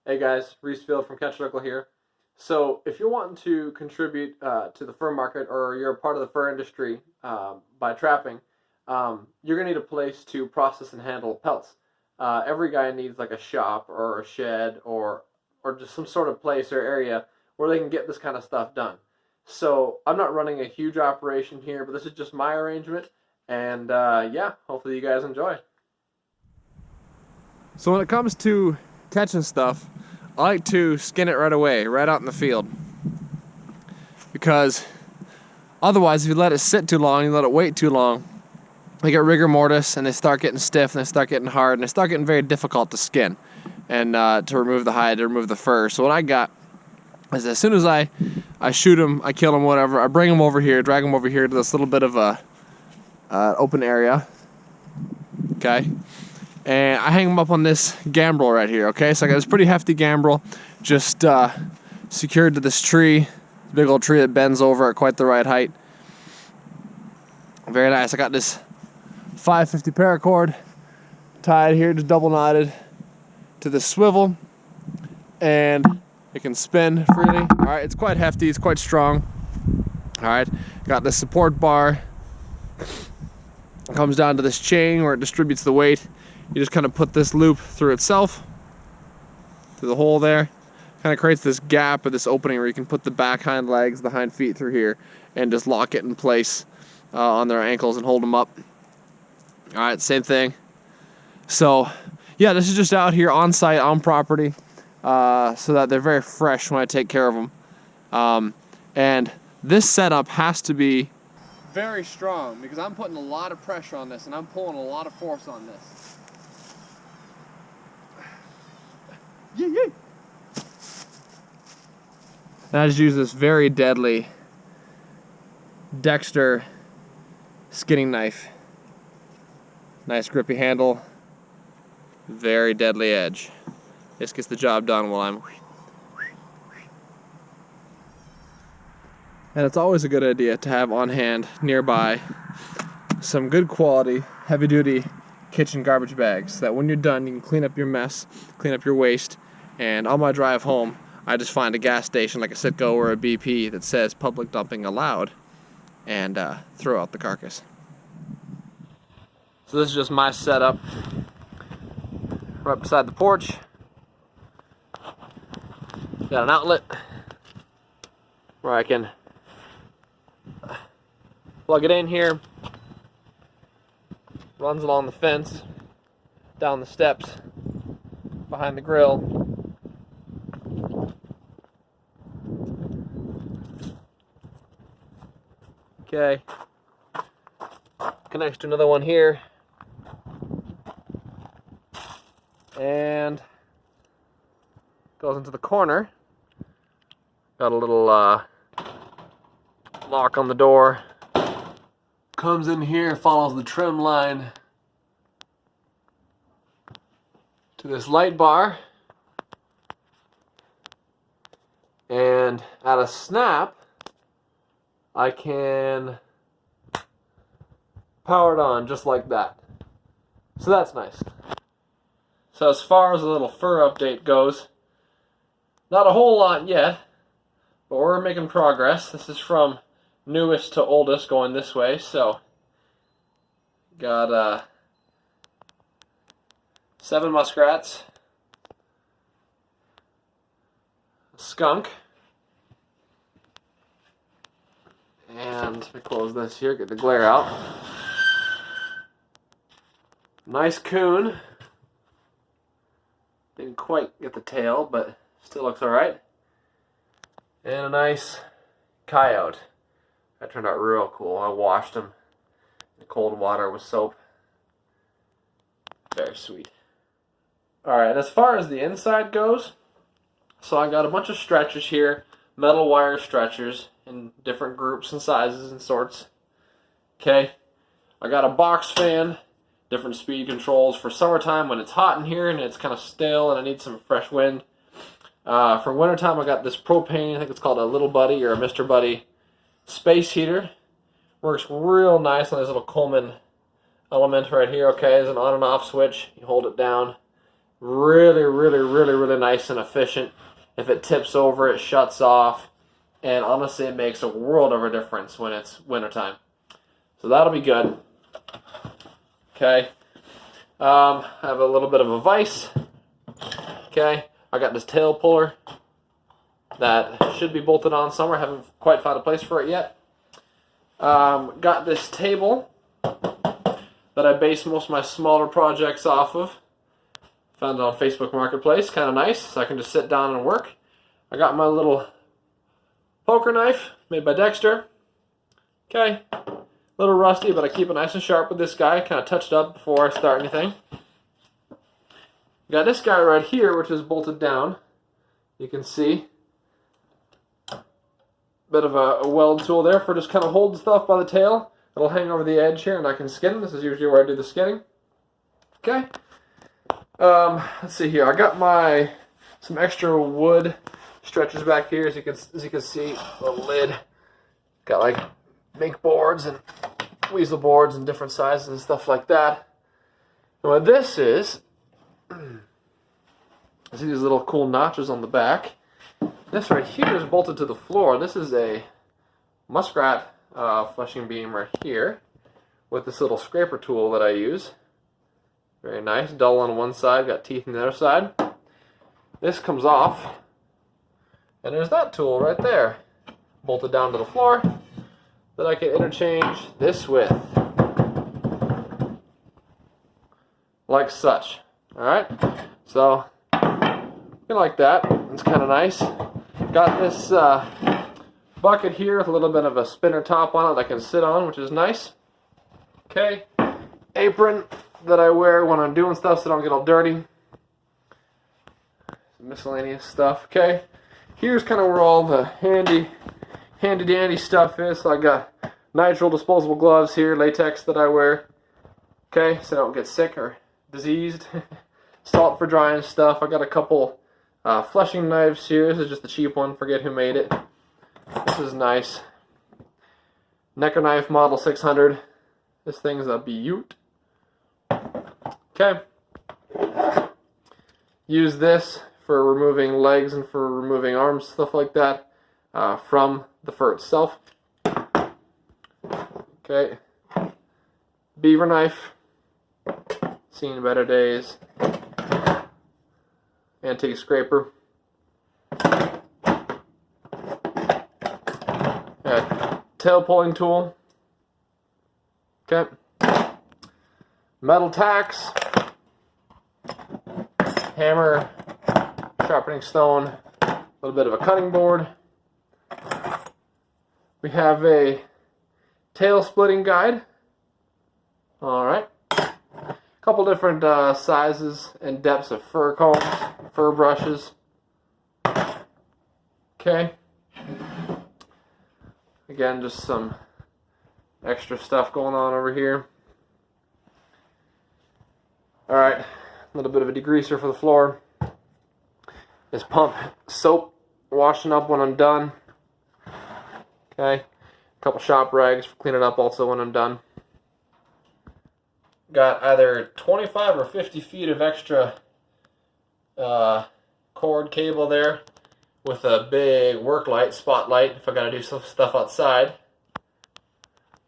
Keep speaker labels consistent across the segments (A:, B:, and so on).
A: Hey guys, Reese Field from Catch Local here. So, if you're wanting to contribute to the fur market or you're a part of the fur industry by trapping, you're gonna need a place to process and handle pelts. Every guy needs like a shop or a shed or just some sort of place or area where they can get this kind of stuff done. So, I'm not running a huge operation here, but this is just my arrangement, and yeah, hopefully you guys enjoy.
B: So when it comes to catching stuff, I like to skin it right away, right out in the field. Because otherwise, if you let it sit too long, you let it wait too long, they get rigor mortis and they start getting stiff and they start getting hard and they start getting very difficult to skin and to remove the hide, to remove the fur. So what I got is as soon as I shoot them, I kill them, whatever, I bring them over here, drag them over here to this little bit of a open area, okay? And I hang them up on this gambrel right here, okay? So I got this pretty hefty gambrel just secured to this tree, big old tree that bends over at quite the right height. Very nice. I got this 550 paracord tied here, just double knotted to the swivel, and it can spin freely. All right, it's quite hefty, it's quite strong. All right, got this support bar. It comes down to this chain where it distributes the weight. You just kind of put this loop through itself, through the hole there. Kind of creates this gap or this opening where you can put the back hind legs, the hind feet through here, and just lock it in place on their ankles and hold them up. All right, same thing. So, yeah, this is just out here on site, on property, so that they're very fresh when I take care of them. And this setup has to be very strong because I'm putting a lot of pressure on this and I'm pulling a lot of force on this. And I just use this very deadly Dexter skinning knife. Nice grippy handle, very deadly edge. This gets the job done while I'm... And it's always a good idea to have on hand nearby some good quality, heavy duty kitchen garbage bags so that when you're done you can clean up your mess, clean up your waste. And on my drive home I just find a gas station like a Citgo or a BP that says public dumping allowed and throw out the carcass.
A: So this is just my setup right beside the porch. Got an outlet where I can plug it in here. Runs along the fence, down the steps, behind the grill. Okay. Connects to another one here. And goes into the corner. Got a little lock on the door. Comes in here, follows the trim line to this light bar. And at a snap, I can power it on just like that. So that's nice. So as far as the little fur update goes, not a whole lot yet, but we're making progress. This is from newest to oldest going this way, so got 7 muskrats, a skunk, and let me close this here, get the glare out. Nice coon. Didn't quite get the tail, but still looks alright. And a nice coyote. That turned out real cool. I washed him in cold water with soap. Very sweet. Alright, as far as the inside goes, so I got a bunch of stretchers here, metal wire stretchers in different groups and sizes and sorts. Okay, I got a box fan, different speed controls for summertime when it's hot in here and it's kind of stale and I need some fresh wind. For wintertime I got this propane, I think it's called a Little Buddy or a Mr. Buddy space heater. Works real nice on this little Coleman element right here. Okay, there's an on and off switch. You hold it down Really, really, really, really nice and efficient. If it tips over, it shuts off. And honestly, it makes a world of a difference when it's wintertime. So that'll be good. Okay. I have a little bit of a vise. Okay. I got this tail puller that should be bolted on somewhere. Haven't quite found a place for it yet. Got this table that I base most of my smaller projects off of. Found it on Facebook Marketplace. Kind of nice, so I can just sit down and work. I got my little poker knife made by Dexter. Okay. A little rusty, but I keep it nice and sharp with this guy. Kind of touched up before I start anything. Got this guy right here, which is bolted down. You can see. Bit of a weld tool there for just kind of holding stuff by the tail. It'll hang over the edge here and I can skin. This is usually where I do the skinning. Okay. Let's see here. I got some extra wood stretchers back here, as you can see. The lid. Got like mink boards and weasel boards and different sizes and stuff like that. And what this is, see these little cool notches on the back. This right here is bolted to the floor. This is a muskrat fleshing beam right here with this little scraper tool that I use. Very nice. Dull on one side, got teeth on the other side. This comes off, and there's that tool right there, bolted down to the floor, that I can interchange this with, like such. Alright, so, like that. It's kind of nice. Got this bucket here with a little bit of a spinner top on it that I can sit on, which is nice. Okay, apron that I wear when I'm doing stuff so I don't get all dirty. Some miscellaneous stuff. Okay, here's kind of where all the handy dandy stuff is. So I got nitrile disposable gloves here, latex that I wear. Okay, so I don't get sick or diseased. Salt for drying stuff. I got a couple fleshing knives here. This is just the cheap one. Forget who made it. This is nice. Necker knife model 600. This thing's a beaut. Okay. Use this for removing legs and for removing arms, stuff like that, from the fur itself. Okay. Beaver knife. Seen better days. Antique scraper. Tail pulling tool. Okay. Metal tacks. Hammer. Sharpening stone. A little bit of a cutting board. We have a tail splitting guide. Alright. A couple different sizes and depths of fur combs, fur brushes. Okay. Again, just some extra stuff going on over here. Alright, a little bit of a degreaser for the floor. This pump soap, washing up when I'm done. Okay, a couple shop rags for cleaning up also when I'm done. Got either 25 or 50 feet of extra cord cable there with a big work light, spotlight, if I gotta do some stuff outside.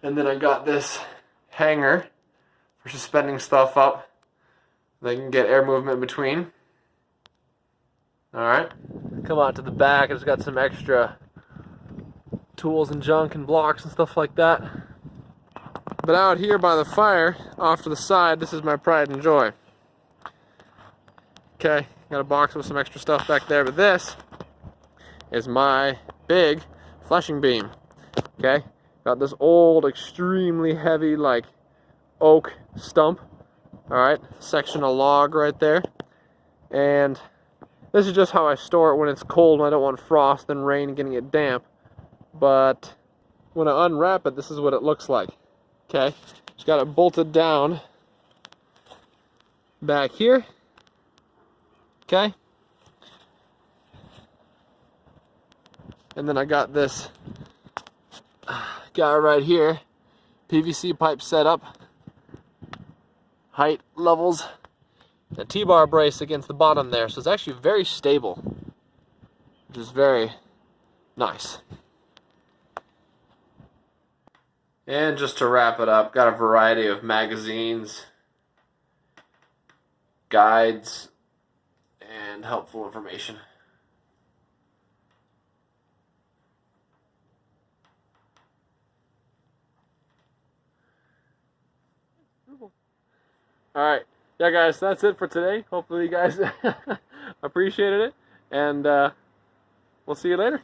A: And then I got this hanger for suspending stuff up. They can get air movement between. Alright. Come out to the back, it's got some extra tools and junk and blocks and stuff like that. But out here by the fire, off to the side, this is my pride and joy. Okay, got a box with some extra stuff back there, but this is my big fleshing beam. Okay, got this old, extremely heavy, like, oak stump. Alright, section of log right there. And this is just how I store it when it's cold and I don't want frost and rain getting it damp. But when I unwrap it, this is what it looks like. Okay, just got it bolted down back here. Okay. And then I got this guy right here, PVC pipe set up, height levels a T-bar brace against the bottom there, so it's actually very stable, which is very nice. And just to wrap it up, got a variety of magazines, guides, and helpful information. Alright, yeah guys, that's it for today. Hopefully you guys appreciated it, and we'll see you later.